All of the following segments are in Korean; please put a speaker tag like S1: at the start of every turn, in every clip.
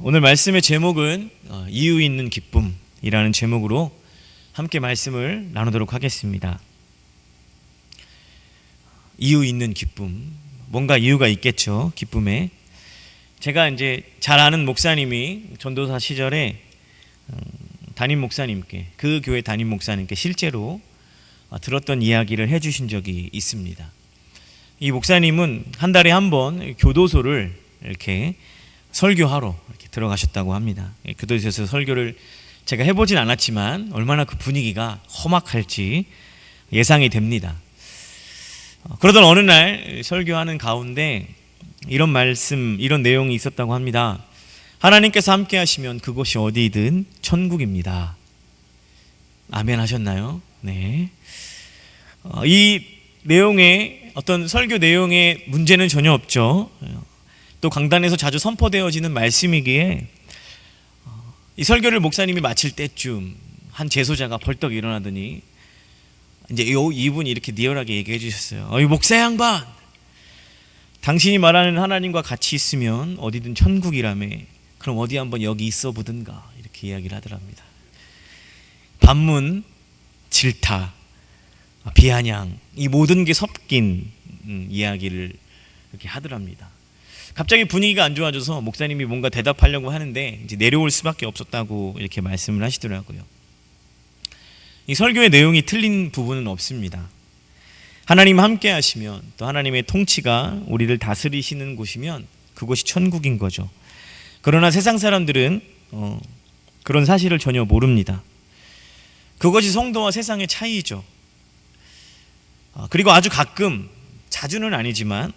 S1: 오늘 말씀의 제목은 이유 있는 기쁨이라는 제목으로 함께 말씀을 나누도록 하겠습니다. 이유 있는 기쁨, 뭔가 이유가 있겠죠. 기쁨에 제가 이제 잘 아는 목사님이 전도사 시절에 담임 목사님께, 그 교회 담임 목사님께 실제로 들었던 이야기를 해주신 적이 있습니다. 이 목사님은 한 달에 한 번 교도소를 이렇게 설교하러 이렇게 들어가셨다고 합니다. 교도소에서 설교를 제가 해보진 않았지만 얼마나 그 분위기가 험악할지 예상이 됩니다. 그러던 어느 날 설교하는 가운데 이런 말씀, 이런 내용이 있었다고 합니다. 하나님께서 함께 하시면 그곳이 어디든 천국입니다. 아멘 하셨나요? 네. 이 내용에 어떤 설교 내용에 문제는 전혀 없죠. 또 강단에서 자주 선포되어지는 말씀이기에 이 설교를 목사님이 마칠 때쯤 한 제소자가 벌떡 일어나더니 이제 이분이 이렇게 리얼하게 얘기해 주셨어요. 이 목사 양반, 당신이 말하는 하나님과 같이 있으면 어디든 천국이라며. 그럼 어디 한번 여기 있어 보든가. 이렇게 이야기를 하더랍니다. 반문, 질타, 비아냥, 이 모든 게 섞인 이야기를 이렇게 하더랍니다. 갑자기 분위기가 안 좋아져서 목사님이 뭔가 대답하려고 하는데 이제 내려올 수밖에 없었다고 이렇게 말씀을 하시더라고요. 이 설교의 내용이 틀린 부분은 없습니다. 하나님 함께 하시면, 또 하나님의 통치가 우리를 다스리시는 곳이면 그곳이 천국인 거죠. 그러나 세상 사람들은 그런 사실을 전혀 모릅니다. 그것이 성도와 세상의 차이죠. 그리고 아주 가끔, 자주는 아니지만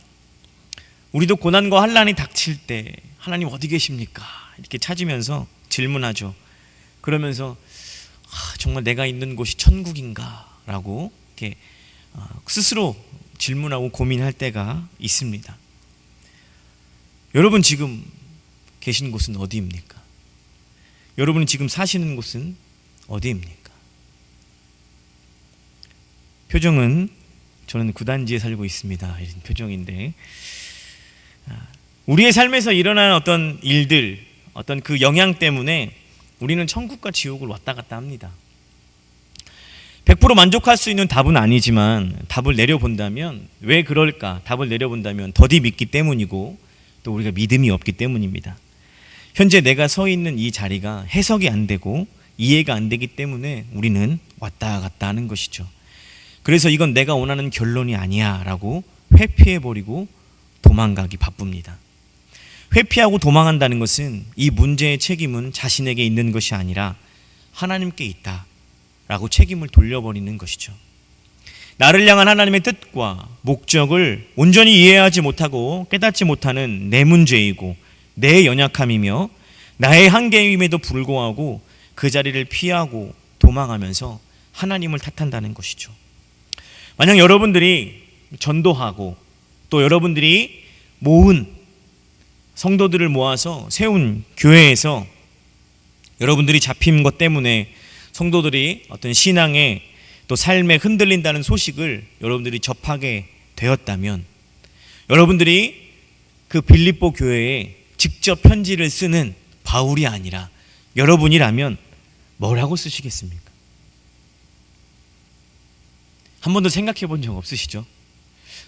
S1: 우리도 고난과 환난이 닥칠 때 하나님 어디 계십니까? 이렇게 찾으면서 질문하죠. 그러면서 정말 내가 있는 곳이 천국인가? 라고 이렇게 스스로 질문하고 고민할 때가 있습니다. 여러분 지금 계신 곳은 어디입니까? 여러분이 지금 사시는 곳은 어디입니까? 표정은 저는 구단지에 살고 있습니다. 이런 표정인데, 우리의 삶에서 일어나는 어떤 일들, 어떤 그 영향 때문에 우리는 천국과 지옥을 왔다 갔다 합니다. 100% 만족할 수 있는 답은 아니지만 답을 내려본다면, 왜 그럴까? 답을 내려본다면 더디 믿기 때문이고 또 우리가 믿음이 없기 때문입니다. 현재 내가 서 있는 이 자리가 해석이 안 되고 이해가 안 되기 때문에 우리는 왔다 갔다 하는 것이죠. 그래서 이건 내가 원하는 결론이 아니야 라고 회피해버리고 도망가기 바쁩니다. 회피하고 도망한다는 것은 이 문제의 책임은 자신에게 있는 것이 아니라 하나님께 있다 라고 책임을 돌려버리는 것이죠. 나를 향한 하나님의 뜻과 목적을 온전히 이해하지 못하고 깨닫지 못하는 내 문제이고 내 연약함이며 나의 한계임에도 불구하고 그 자리를 피하고 도망하면서 하나님을 탓한다는 것이죠. 만약 여러분들이 전도하고 또 여러분들이 모은 성도들을 모아서 세운 교회에서 여러분들이 잡힌 것 때문에 성도들이 어떤 신앙에 또 삶에 흔들린다는 소식을 여러분들이 접하게 되었다면, 여러분들이 그 빌립보 교회에 직접 편지를 쓰는 바울이 아니라 여러분이라면 뭐라고 쓰시겠습니까? 한 번도 생각해 본 적 없으시죠?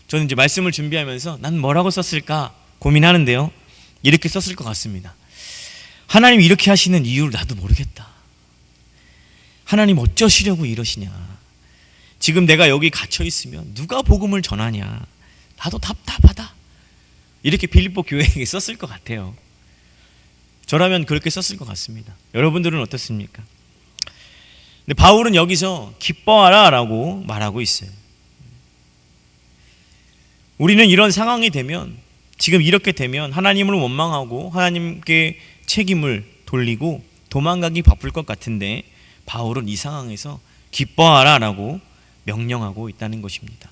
S1: 저는 이제 말씀을 준비하면서 난 뭐라고 썼을까 고민하는데요, 이렇게 썼을 것 같습니다. 하나님 이렇게 하시는 이유를 나도 모르겠다. 하나님 어쩌시려고 이러시냐. 지금 내가 여기 갇혀 있으면 누가 복음을 전하냐. 나도 답답하다. 이렇게 빌립보 교회에게 썼을 것 같아요. 저라면 그렇게 썼을 것 같습니다. 여러분들은 어떻습니까? 근데 바울은 여기서 기뻐하라 라고 말하고 있어요. 우리는 이런 상황이 되면, 지금 이렇게 되면 하나님을 원망하고 하나님께 책임을 돌리고 도망가기 바쁠 것 같은데, 바울은 이 상황에서 기뻐하라 라고 명령하고 있다는 것입니다.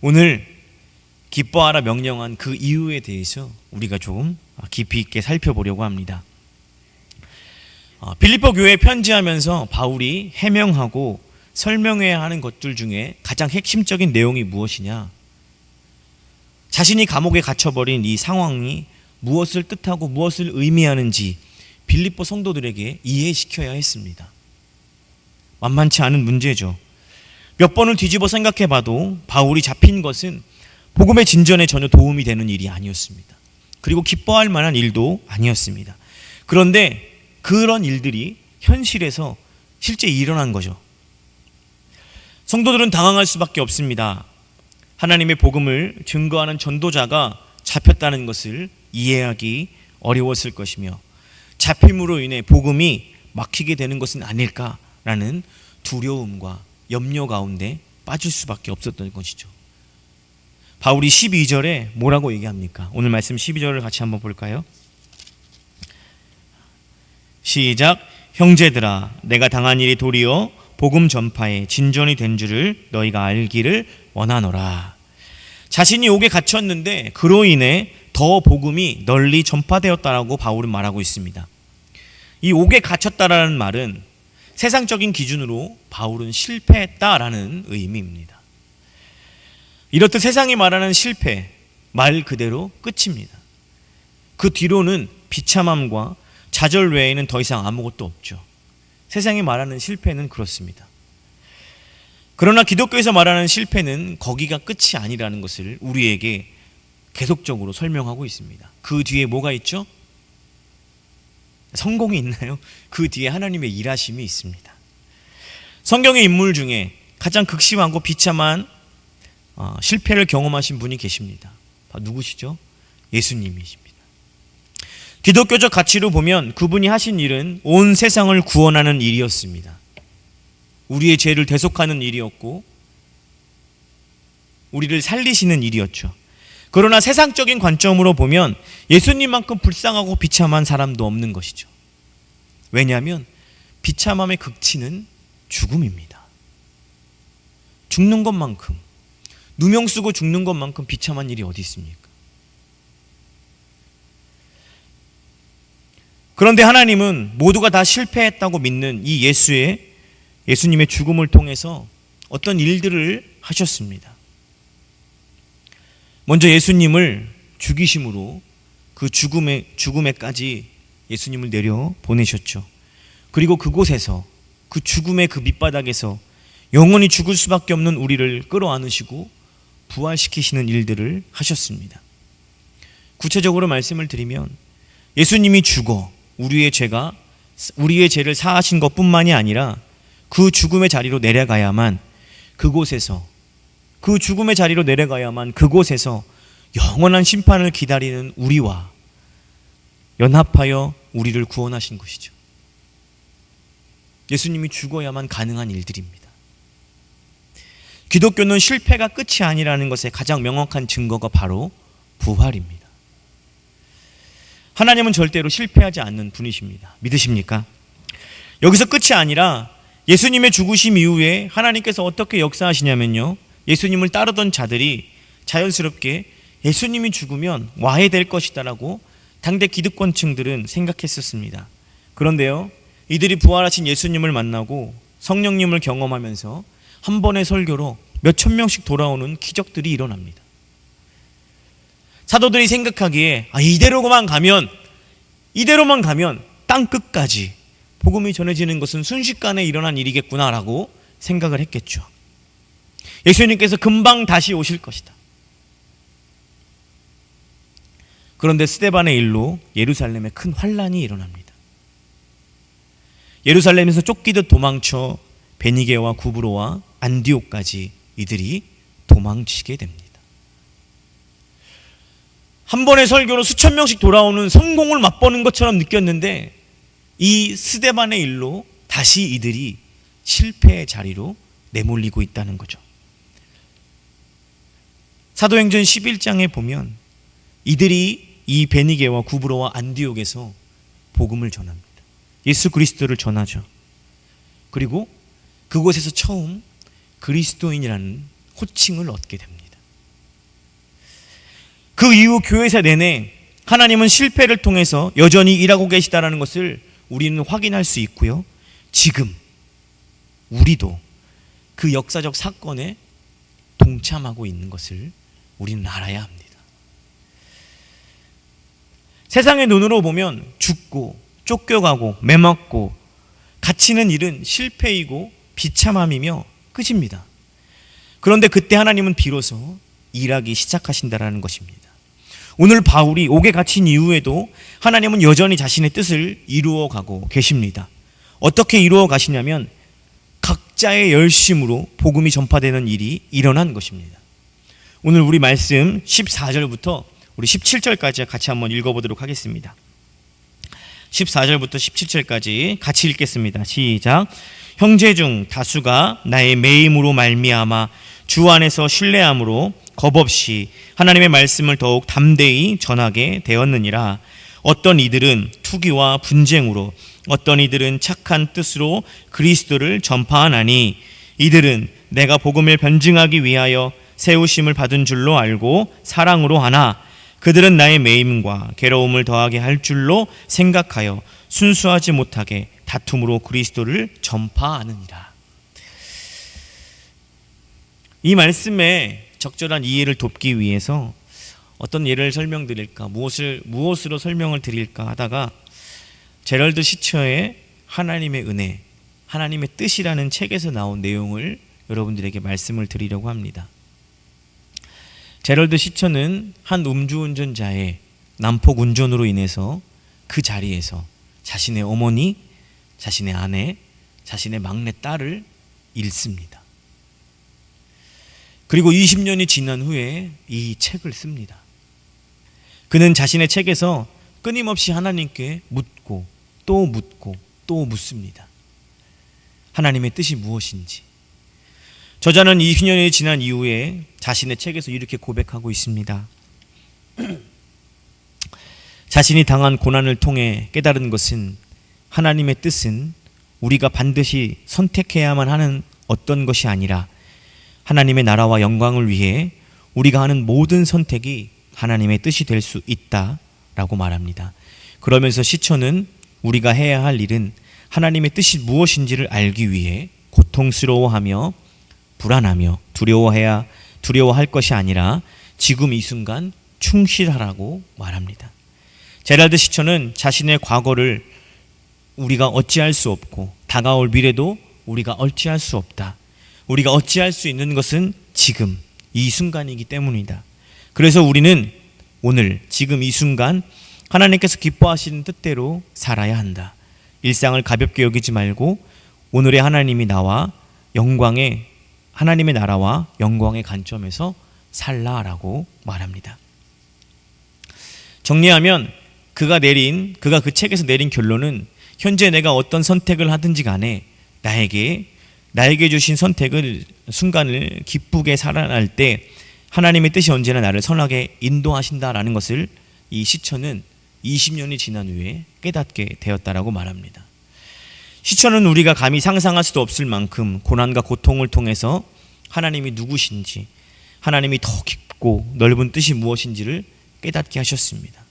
S1: 오늘 기뻐하라 명령한 그 이유에 대해서 우리가 좀 깊이 있게 살펴보려고 합니다. 빌립보 교회에 편지하면서 바울이 해명하고 설명해야 하는 것들 중에 가장 핵심적인 내용이 무엇이냐? 자신이 감옥에 갇혀버린 이 상황이 무엇을 뜻하고 무엇을 의미하는지 빌립보 성도들에게 이해시켜야 했습니다. 만만치 않은 문제죠. 몇 번을 뒤집어 생각해봐도 바울이 잡힌 것은 복음의 진전에 전혀 도움이 되는 일이 아니었습니다. 그리고 기뻐할 만한 일도 아니었습니다. 그런데 그런 일들이 현실에서 실제 일어난 거죠. 성도들은 당황할 수밖에 없습니다. 하나님의 복음을 증거하는 전도자가 잡혔다는 것을 이해하기 어려웠을 것이며 잡힘으로 인해 복음이 막히게 되는 것은 아닐까라는 두려움과 염려 가운데 빠질 수밖에 없었던 것이죠. 바울이 12절에 뭐라고 얘기합니까? 오늘 말씀 12절을 같이 한번 볼까요? 시작. 형제들아, 내가 당한 일이 도리어 복음 전파에 진전이 된 줄을 너희가 알기를 원하노라. 자신이 옥에 갇혔는데 그로 인해 더 복음이 널리 전파되었다라고 바울은 말하고 있습니다. 이 옥에 갇혔다라는 말은 세상적인 기준으로 바울은 실패했다라는 의미입니다. 이렇듯 세상이 말하는 실패, 말 그대로 끝입니다. 그 뒤로는 비참함과 좌절 외에는 더 이상 아무것도 없죠. 세상이 말하는 실패는 그렇습니다. 그러나 기독교에서 말하는 실패는 거기가 끝이 아니라는 것을 우리에게 계속적으로 설명하고 있습니다. 그 뒤에 뭐가 있죠? 성공이 있나요? 그 뒤에 하나님의 일하심이 있습니다. 성경의 인물 중에 가장 극심하고 비참한 실패를 경험하신 분이 계십니다. 누구시죠? 예수님이십니다. 기독교적 가치로 보면 그분이 하신 일은 온 세상을 구원하는 일이었습니다. 우리의 죄를 대속하는 일이었고 우리를 살리시는 일이었죠. 그러나 세상적인 관점으로 보면 예수님만큼 불쌍하고 비참한 사람도 없는 것이죠. 왜냐하면 비참함의 극치는 죽음입니다. 죽는 것만큼, 누명 쓰고 죽는 것만큼 비참한 일이 어디 있습니까? 그런데 하나님은 모두가 다 실패했다고 믿는 이 예수님의 죽음을 통해서 어떤 일들을 하셨습니다. 먼저 예수님을 죽이심으로 그 죽음에까지 예수님을 내려 보내셨죠. 그리고 그곳에서 그 죽음의 그 밑바닥에서 영원히 죽을 수밖에 없는 우리를 끌어안으시고 부활시키시는 일들을 하셨습니다. 구체적으로 말씀을 드리면 예수님이 죽어 우리의 죄를 사하신 것뿐만이 아니라 그 죽음의 자리로 내려가야만 그곳에서 영원한 심판을 기다리는 우리와 연합하여 우리를 구원하신 것이죠. 예수님이 죽어야만 가능한 일들입니다. 기독교는 실패가 끝이 아니라는 것의 가장 명확한 증거가 바로 부활입니다. 하나님은 절대로 실패하지 않는 분이십니다. 믿으십니까? 여기서 끝이 아니라 예수님의 죽으심 이후에 하나님께서 어떻게 역사하시냐면요, 예수님을 따르던 자들이 자연스럽게 예수님이 죽으면 와해될 것이다라고 당대 기득권층들은 생각했었습니다. 그런데요, 이들이 부활하신 예수님을 만나고 성령님을 경험하면서 한 번의 설교로 몇천 명씩 돌아오는 기적들이 일어납니다. 사도들이 생각하기에 이대로만 가면 땅 끝까지 복음이 전해지는 것은 순식간에 일어난 일이겠구나라고 생각을 했겠죠. 예수님께서 금방 다시 오실 것이다. 그런데 스데반의 일로 예루살렘에 큰 환란이 일어납니다. 예루살렘에서 쫓기듯 도망쳐 베니게와 구브로와 안디옥까지 이들이 도망치게 됩니다. 한 번의 설교로 수천 명씩 돌아오는 성공을 맛보는 것처럼 느꼈는데 이 스데반의 일로 다시 이들이 실패의 자리로 내몰리고 있다는 거죠. 사도행전 11장에 보면 이들이 이 베니게와 구브로와 안디옥에서 복음을 전합니다. 예수 그리스도를 전하죠. 그리고 그곳에서 처음 그리스도인이라는 호칭을 얻게 됩니다. 그 이후 교회사 내내 하나님은 실패를 통해서 여전히 일하고 계시다는 것을 우리는 확인할 수 있고요. 지금 우리도 그 역사적 사건에 동참하고 있는 것을 우리는 알아야 합니다. 세상의 눈으로 보면 죽고 쫓겨가고 매맞고 갇히는 일은 실패이고 비참함이며 끝입니다. 그런데 그때 하나님은 비로소 일하기 시작하신다라는 것입니다. 오늘 바울이 옥에 갇힌 이후에도 하나님은 여전히 자신의 뜻을 이루어가고 계십니다. 어떻게 이루어 가시냐면 각자의 열심으로 복음이 전파되는 일이 일어난 것입니다. 오늘 우리 말씀 14절부터 우리 17절까지 같이 한번 읽어보도록 하겠습니다. 14절부터 17절까지 같이 읽겠습니다. 시작. 형제 중 다수가 나의 매임으로 말미암아 주 안에서 신뢰함으로 겁없이 하나님의 말씀을 더욱 담대히 전하게 되었느니라. 어떤 이들은 투기와 분쟁으로, 어떤 이들은 착한 뜻으로 그리스도를 전파하나니, 이들은 내가 복음을 변증하기 위하여 세우심을 받은 줄로 알고 사랑으로 하나, 그들은 나의 매임과 괴로움을 더하게 할 줄로 생각하여 순수하지 못하게 다툼으로 그리스도를 전파하느니라. 이 말씀에 적절한 이해를 돕기 위해서 어떤 예를 설명드릴까, 무엇으로 설명을 드릴까 하다가 제럴드 시처의 하나님의 은혜, 하나님의 뜻이라는 책에서 나온 내용을 여러분들에게 말씀을 드리려고 합니다. 제럴드 시처는 한 음주운전자의 난폭 운전으로 인해서 그 자리에서 자신의 어머니, 자신의 아내, 자신의 막내 딸을 잃습니다. 그리고 20년이 지난 후에 이 책을 씁니다. 그는 자신의 책에서 끊임없이 하나님께 묻고 또 묻고 또 묻습니다. 하나님의 뜻이 무엇인지. 저자는 20년이 지난 이후에 자신의 책에서 이렇게 고백하고 있습니다. 자신이 당한 고난을 통해 깨달은 것은 하나님의 뜻은 우리가 반드시 선택해야만 하는 어떤 것이 아니라 하나님의 나라와 영광을 위해 우리가 하는 모든 선택이 하나님의 뜻이 될 수 있다라고 말합니다. 그러면서 시처는 우리가 해야 할 일은 하나님의 뜻이 무엇인지를 알기 위해 고통스러워하며 불안하며 두려워할 것이 아니라 지금 이 순간 충실하라고 말합니다. 제랄드 시처는 자신의 과거를 우리가 어찌할 수 없고 다가올 미래도 우리가 어찌할 수 없다. 우리가 어찌할 수 있는 것은 지금 이 순간이기 때문이다. 그래서 우리는 오늘 지금 이 순간 하나님께서 기뻐하시는 뜻대로 살아야 한다. 일상을 가볍게 여기지 말고 오늘의 하나님의 나라와 영광의 관점에서 살라라고 말합니다. 정리하면 그가 그 책에서 내린 결론은 현재 내가 어떤 선택을 하든지 간에 나에게 주신 순간을 기쁘게 살아날 때 하나님의 뜻이 언제나 나를 선하게 인도하신다라는 것을 이 시처는 20년이 지난 후에 깨닫게 되었다라고 말합니다. 시처는 우리가 감히 상상할 수도 없을 만큼 고난과 고통을 통해서 하나님이 누구신지, 하나님이 더 깊고 넓은 뜻이 무엇인지를 깨닫게 하셨습니다.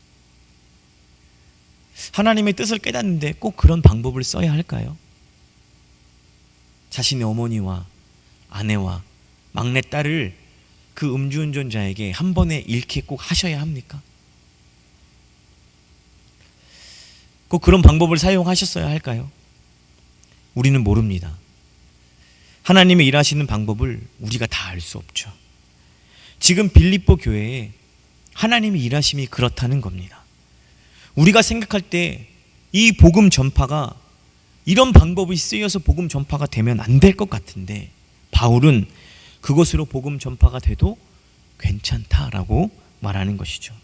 S1: 하나님의 뜻을 깨닫는데 꼭 그런 방법을 써야 할까요? 자신의 어머니와 아내와 막내딸을 그 음주운전자에게 한 번에 잃게 꼭 하셔야 합니까? 꼭 그런 방법을 사용하셨어야 할까요? 우리는 모릅니다. 하나님의 일하시는 방법을 우리가 다 알 수 없죠. 지금 빌립보 교회에 하나님의 일하심이 그렇다는 겁니다. 우리가 생각할 때 이 복음 전파가 이런 방법이 쓰여서 복음 전파가 되면 안 될 것 같은데 바울은 그것으로 복음 전파가 돼도 괜찮다라고 말하는 것이죠.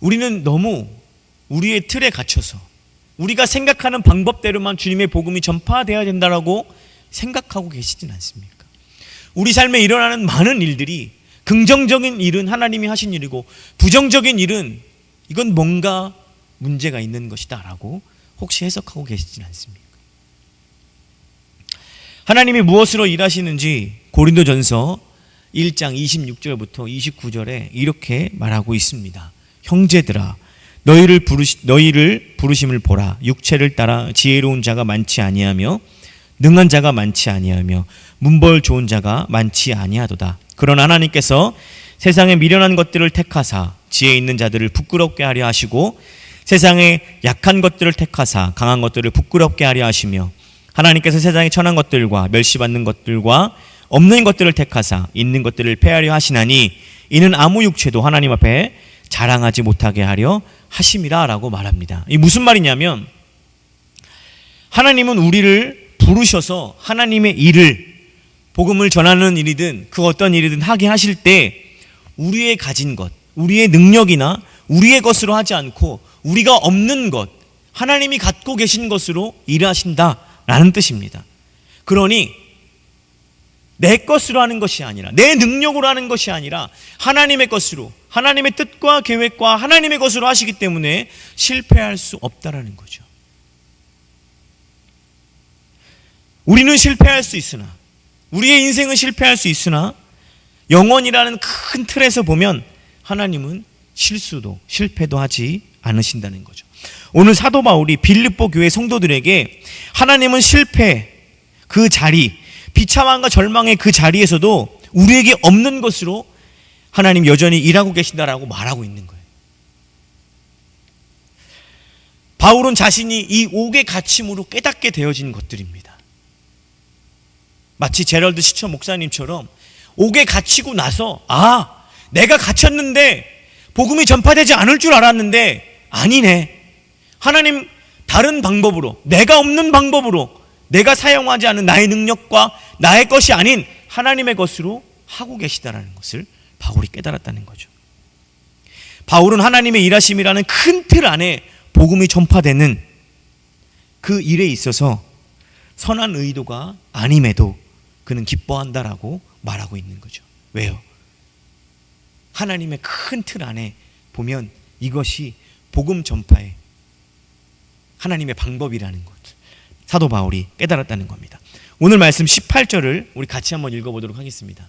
S1: 우리는 너무 우리의 틀에 갇혀서 우리가 생각하는 방법대로만 주님의 복음이 전파되어야 된다라고 생각하고 계시진 않습니까? 우리 삶에 일어나는 많은 일들이 긍정적인 일은 하나님이 하신 일이고 부정적인 일은 이건 뭔가 문제가 있는 것이다 라고 혹시 해석하고 계시진 않습니까? 하나님이 무엇으로 일하시는지 고린도전서 1장 26절부터 29절에 이렇게 말하고 있습니다. 형제들아 너희를 부르심을 보라. 육체를 따라 지혜로운 자가 많지 아니하며 능한 자가 많지 아니하며 문벌 좋은 자가 많지 아니하도다. 그러나 하나님께서 세상에 미련한 것들을 택하사 지혜 있는 자들을 부끄럽게 하려 하시고 세상의 약한 것들을 택하사 강한 것들을 부끄럽게 하려 하시며 하나님께서 세상의 천한 것들과 멸시받는 것들과 없는 것들을 택하사 있는 것들을 폐하려 하시나니 이는 아무 육체도 하나님 앞에 자랑하지 못하게 하려 하심이라 라고 말합니다. 이 무슨 말이냐면 하나님은 우리를 부르셔서 하나님의 일을 복음을 전하는 일이든 그 어떤 일이든 하게 하실 때 우리의 가진 것, 우리의 능력이나 우리의 것으로 하지 않고 우리가 없는 것, 하나님이 갖고 계신 것으로 일하신다라는 뜻입니다. 그러니 내 것으로 하는 것이 아니라 내 능력으로 하는 것이 아니라 하나님의 것으로 하나님의 뜻과 계획과 하나님의 것으로 하시기 때문에 실패할 수 없다라는 거죠. 우리는 실패할 수 있으나 우리의 인생은 실패할 수 있으나 영원이라는 큰 틀에서 보면 하나님은 실수도 실패도 하지 않으신다는 거죠. 오늘 사도 바울이 빌립보 교회 성도들에게 하나님은 실패 그 자리, 비참함과 절망의 그 자리에서도 우리에게 없는 것으로 하나님 여전히 일하고 계신다라고 말하고 있는 거예요. 바울은 자신이 이 옥의 갇힘으로 깨닫게 되어진 것들입니다. 마치 제럴드 시처 목사님처럼 옥에 갇히고 나서 내가 갇혔는데 복음이 전파되지 않을 줄 알았는데 아니네. 하나님 다른 방법으로 내가 없는 방법으로 내가 사용하지 않은 나의 능력과 나의 것이 아닌 하나님의 것으로 하고 계시다라는 것을 바울이 깨달았다는 거죠. 바울은 하나님의 일하심이라는 큰 틀 안에 복음이 전파되는 그 일에 있어서 선한 의도가 아님에도 그는 기뻐한다라고 말하고 있는 거죠. 왜요? 하나님의 큰 틀 안에 보면 이것이 복음 전파의 하나님의 방법이라는 것 사도 바울이 깨달았다는 겁니다. 오늘 말씀 18절을 우리 같이 한번 읽어보도록 하겠습니다.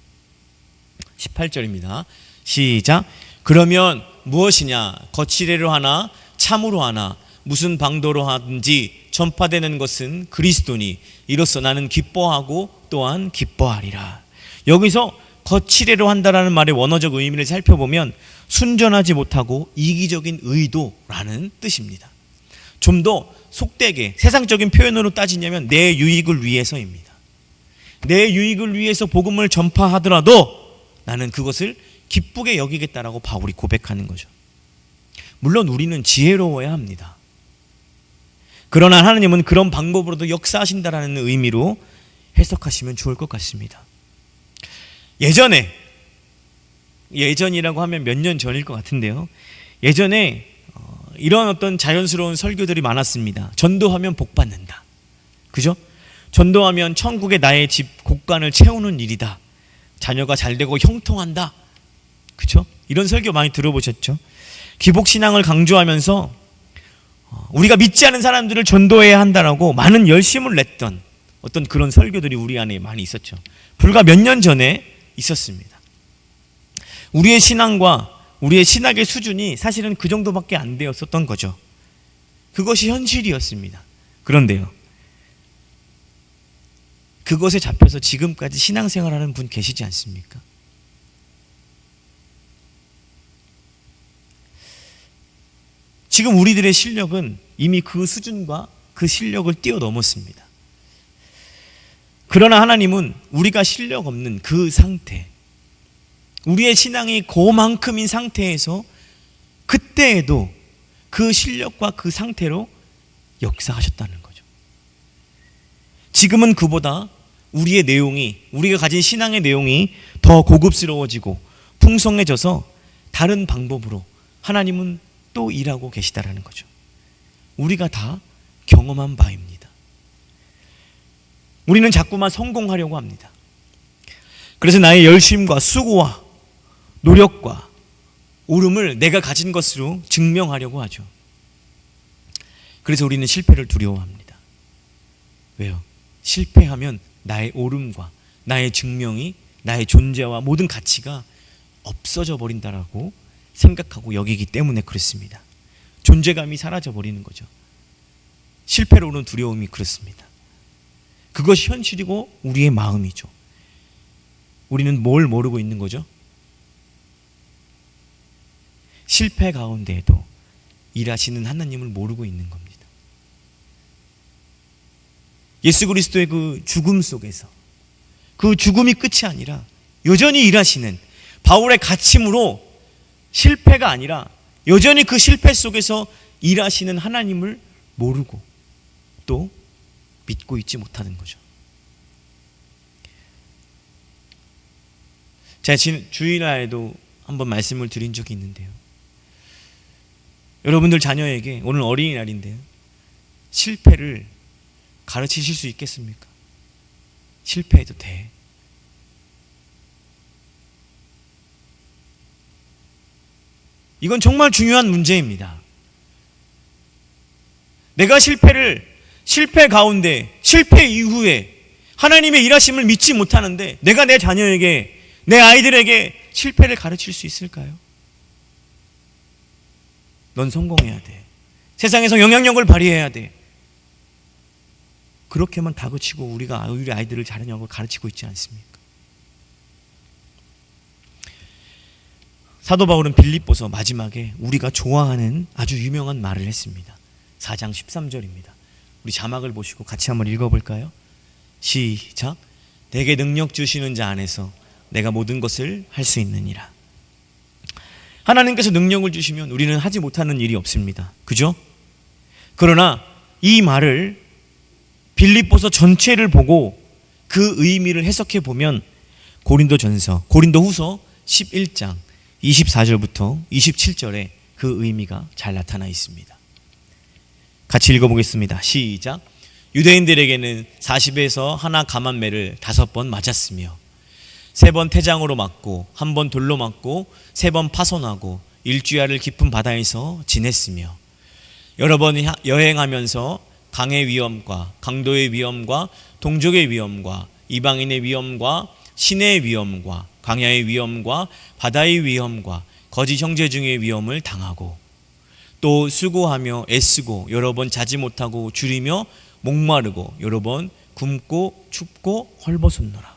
S1: 18절입니다. 시작. 그러면 무엇이냐? 거칠애로 하나 참으로 하나 무슨 방도로 하든지 전파되는 것은 그리스도니 이로써 나는 기뻐하고 또한 기뻐하리라. 여기서 거칠애로 한다라는 말의 원어적 의미를 살펴보면 순전하지 못하고 이기적인 의도라는 뜻입니다. 좀 더 속되게 세상적인 표현으로 따지냐면 내 유익을 위해서입니다. 내 유익을 위해서 복음을 전파하더라도 나는 그것을 기쁘게 여기겠다라고 바울이 고백하는 거죠. 물론 우리는 지혜로워야 합니다. 그러나 하나님은 그런 방법으로도 역사하신다라는 의미로 해석하시면 좋을 것 같습니다. 예전이라고 하면 몇 년 전일 것 같은데요. 예전에 이런 어떤 자연스러운 설교들이 많았습니다. 전도하면 복 받는다. 그죠? 전도하면 천국에 나의 집 곳간을 채우는 일이다. 자녀가 잘 되고 형통한다. 그죠? 이런 설교 많이 들어보셨죠? 기복신앙을 강조하면서 우리가 믿지 않은 사람들을 전도해야 한다라고 많은 열심을 냈던 어떤 그런 설교들이 우리 안에 많이 있었죠. 불과 몇 년 전에 있었습니다. 우리의 신앙과 우리의 신학의 수준이 사실은 그 정도밖에 안 되었었던 거죠. 그것이 현실이었습니다. 그런데요, 그것에 잡혀서 지금까지 신앙생활하는 분 계시지 않습니까? 지금 우리들의 실력은 이미 그 수준과 그 실력을 뛰어넘었습니다. 그러나 하나님은 우리가 실력 없는 그 상태, 우리의 신앙이 그만큼인 상태에서 그때에도 그 실력과 그 상태로 역사하셨다는 거죠. 지금은 그보다 우리의 내용이, 우리가 가진 신앙의 내용이 더 고급스러워지고 풍성해져서 다른 방법으로 하나님은 또 일하고 계시다라는 거죠. 우리가 다 경험한 바입니다. 우리는 자꾸만 성공하려고 합니다. 그래서 나의 열심과 수고와 노력과 오름을 내가 가진 것으로 증명하려고 하죠. 그래서 우리는 실패를 두려워합니다. 왜요? 실패하면 나의 오름과 나의 증명이, 나의 존재와 모든 가치가 없어져 버린다라고 생각하고 여기기 때문에 그렇습니다. 존재감이 사라져 버리는 거죠. 실패로 오는 두려움이 그렇습니다. 그것이 현실이고 우리의 마음이죠. 우리는 뭘 모르고 있는 거죠? 실패 가운데에도 일하시는 하나님을 모르고 있는 겁니다. 예수 그리스도의 그 죽음 속에서 그 죽음이 끝이 아니라 여전히 일하시는 바울의 갇힘으로 실패가 아니라 여전히 그 실패 속에서 일하시는 하나님을 모르고 또 믿고 있지 못하는 거죠. 제가 주일날에도 한번 말씀을 드린 적이 있는데요. 여러분들 자녀에게 오늘 어린이날인데요. 실패를 가르치실 수 있겠습니까? 실패해도 돼. 이건 정말 중요한 문제입니다. 내가 실패 가운데, 실패 이후에 하나님의 일하심을 믿지 못하는데 내가 내 자녀에게, 내 아이들에게 실패를 가르칠 수 있을까요? 넌 성공해야 돼. 세상에서 영향력을 발휘해야 돼. 그렇게만 다그치고 우리가 우리 아이들을 잘하냐고 가르치고 있지 않습니까? 사도 바울은 빌립보서 마지막에 우리가 좋아하는 아주 유명한 말을 했습니다. 4장 13절입니다. 우리 자막을 보시고 같이 한번 읽어볼까요? 시작. 내게 능력 주시는 자 안에서 내가 모든 것을 할 수 있느니라. 하나님께서 능력을 주시면 우리는 하지 못하는 일이 없습니다. 그죠? 그러나 이 말을 빌립보서 전체를 보고 그 의미를 해석해 보면 고린도후서 11장 24절부터 27절에 그 의미가 잘 나타나 있습니다. 같이 읽어보겠습니다. 시작. 유대인들에게는 40에서 하나 감한매를 5번 맞았으며 3번 태장으로 맞고 1번 돌로 맞고 3번 파손하고 일주야를 깊은 바다에서 지냈으며 여러 번 여행하면서 강의 위험과 강도의 위험과 동족의 위험과 이방인의 위험과 신의 위험과 광야의 위험과 바다의 위험과 거짓 형제 중의 위험을 당하고 또 수고하며 애쓰고 여러 번 자지 못하고 줄이며 목마르고 여러 번 굶고 춥고 헐벗었노라.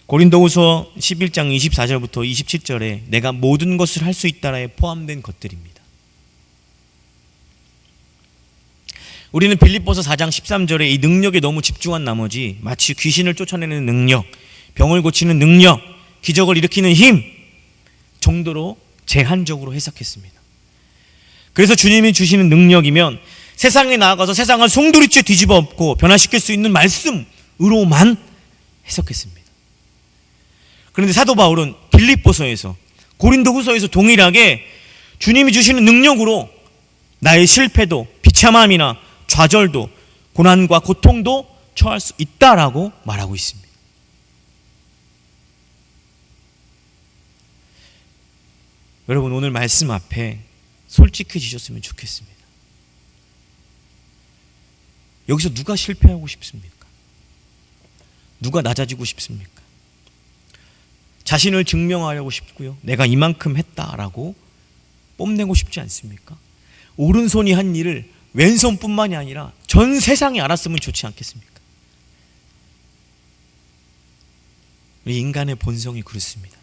S1: 고린도후서 11장 24절부터 27절에 내가 모든 것을 할 수 있다라에 포함된 것들입니다. 우리는 빌립보서 4장 13절에 이 능력에 너무 집중한 나머지 마치 귀신을 쫓아내는 능력, 병을 고치는 능력, 기적을 일으키는 힘 정도로 제한적으로 해석했습니다. 그래서 주님이 주시는 능력이면 세상에 나아가서 세상을 송두리째 뒤집어 엎고 변화시킬 수 있는 말씀으로만 해석했습니다. 그런데 사도 바울은 빌립보서에서 고린도후서에서 동일하게 주님이 주시는 능력으로 나의 실패도 비참함이나 좌절도 고난과 고통도 처할 수 있다라고 말하고 있습니다. 여러분 오늘 말씀 앞에 솔직해지셨으면 좋겠습니다. 여기서 누가 실패하고 싶습니까? 누가 낮아지고 싶습니까? 자신을 증명하려고 싶고요. 내가 이만큼 했다라고 뽐내고 싶지 않습니까? 오른손이 한 일을 왼손뿐만이 아니라 전 세상이 알았으면 좋지 않겠습니까? 우리 인간의 본성이 그렇습니다.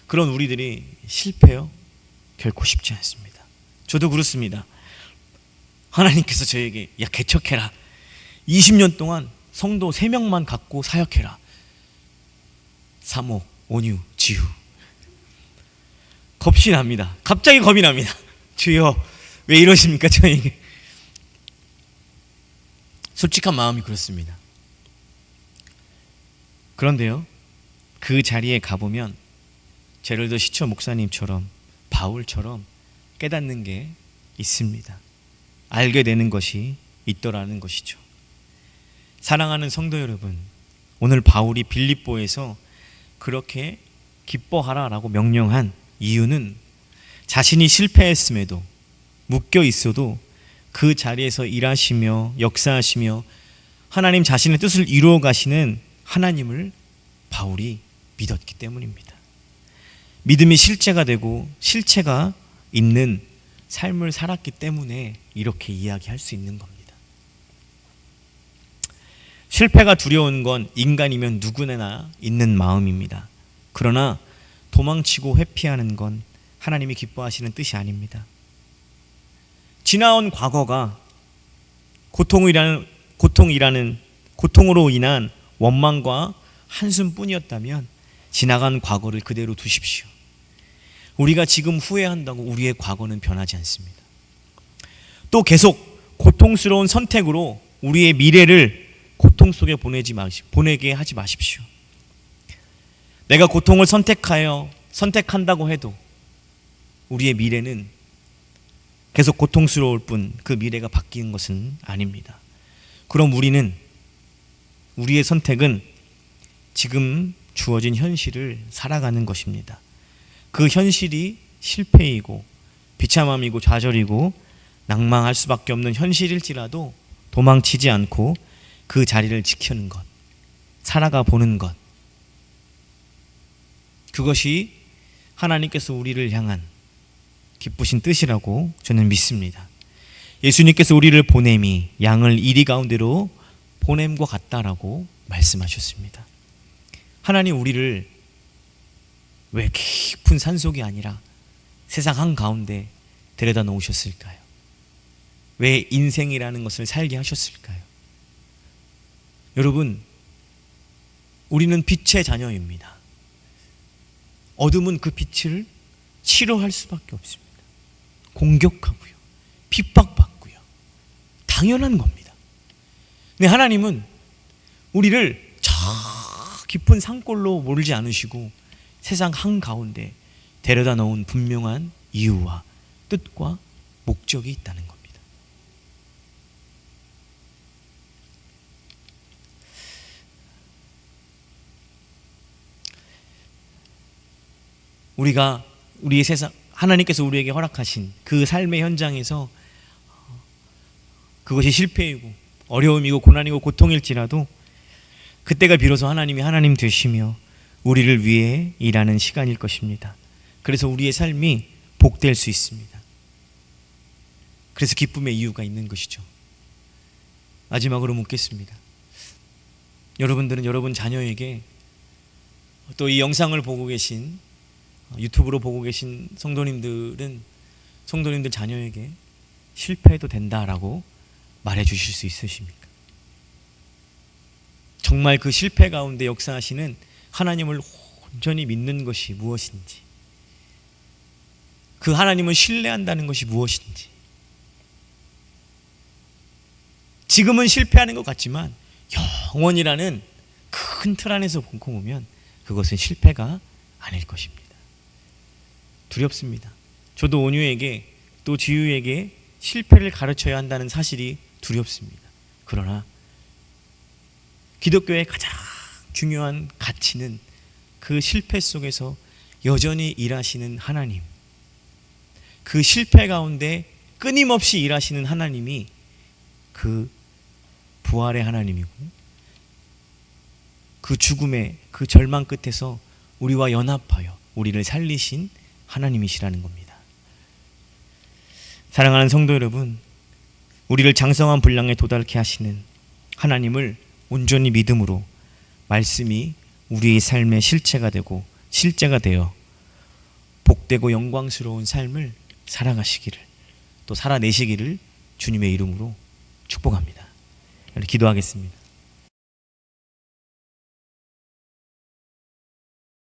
S1: 그런 우리들이 실패요? 결코 쉽지 않습니다. 저도 그렇습니다. 하나님께서 저에게 야 개척해라. 20년 동안 성도 3명만 갖고 사역해라. 사모, 온유, 지우. 겁이 납니다. 갑자기 겁이 납니다. 주여 왜 이러십니까 저에게. 솔직한 마음이 그렇습니다. 그런데요 그 자리에 가보면 제럴드 시처 목사님처럼 바울처럼 깨닫는 게 있습니다. 알게 되는 것이 있더라는 것이죠. 사랑하는 성도 여러분, 오늘 바울이 빌립보에서 그렇게 기뻐하라라고 명령한 이유는 자신이 실패했음에도 묶여 있어도 그 자리에서 일하시며 역사하시며 하나님 자신의 뜻을 이루어 가시는 하나님을 바울이 믿었기 때문입니다. 믿음이 실제가 되고 실체가 있는 삶을 살았기 때문에 이렇게 이야기할 수 있는 겁니다. 실패가 두려운 건 인간이면 누구나 있는 마음입니다. 그러나 도망치고 회피하는 건 하나님이 기뻐하시는 뜻이 아닙니다. 지나온 과거가 고통으로 인한 원망과 한숨뿐이었다면 지나간 과거를 그대로 두십시오. 우리가 지금 후회한다고 우리의 과거는 변하지 않습니다. 또 계속 고통스러운 선택으로 우리의 미래를 고통 속에 보내게 하지 마십시오. 내가 고통을 선택한다고 해도 우리의 미래는 계속 고통스러울 뿐 그 미래가 바뀌는 것은 아닙니다. 그럼 우리의 선택은 지금 주어진 현실을 살아가는 것입니다. 그 현실이 실패이고 비참함이고 좌절이고 낭망할 수밖에 없는 현실일지라도 도망치지 않고 그 자리를 지키는 것, 살아가 보는 것, 그것이 하나님께서 우리를 향한 기쁘신 뜻이라고 저는 믿습니다. 예수님께서 우리를 보냄이 양을 이리 가운데로 보냄과 같다라고 말씀하셨습니다. 하나님 우리를 왜 깊은 산속이 아니라 세상 한가운데 데려다 놓으셨을까요? 왜 인생이라는 것을 살게 하셨을까요? 여러분, 우리는 빛의 자녀입니다. 어둠은 그 빛을 싫어할 수밖에 없습니다. 공격하고요, 핍박받고요, 당연한 겁니다. 근데 하나님은 우리를 저 깊은 산골로 몰지 않으시고 세상 한가운데 데려다 놓은 분명한 이유와 뜻과 목적이 있다는 겁니다. 우리의 세상, 하나님께서 우리에게 허락하신 그 삶의 현장에서 그것이 실패이고 어려움이고 고난이고 고통일지라도 그때가 비로소 하나님이 하나님 되시며 우리를 위해 일하는 시간일 것입니다. 그래서 우리의 삶이 복될 수 있습니다. 그래서 기쁨의 이유가 있는 것이죠. 마지막으로 묻겠습니다. 여러분들은 여러분 자녀에게, 또 이 영상을 보고 계신, 유튜브로 보고 계신 성도님들 자녀에게 실패해도 된다라고 말해 주실 수 있으십니까? 정말 그 실패 가운데 역사하시는 하나님을 온전히 믿는 것이 무엇인지, 그 하나님을 신뢰한다는 것이 무엇인지, 지금은 실패하는 것 같지만 영원이라는 큰 틀 안에서 보고 보면 그것은 실패가 아닐 것입니다. 두렵습니다. 저도 온유에게 또 지유에게 실패를 가르쳐야 한다는 사실이 두렵습니다. 그러나 기독교의 가장 중요한 가치는 그 실패 속에서 여전히 일하시는 하나님, 그 실패 가운데 끊임없이 일하시는 하나님이 그 부활의 하나님이고, 그 죽음의 그 절망 끝에서 우리와 연합하여 우리를 살리신 하나님이시라는 겁니다. 사랑하는 성도 여러분, 우리를 장성한 분량에 도달케 하시는 하나님을 온전히 믿음으로 말씀이 우리의 삶의 실체가 되고 실제가 되어 복되고 영광스러운 삶을 살아가시기를, 또 살아내시기를 주님의 이름으로 축복합니다. 기도하겠습니다.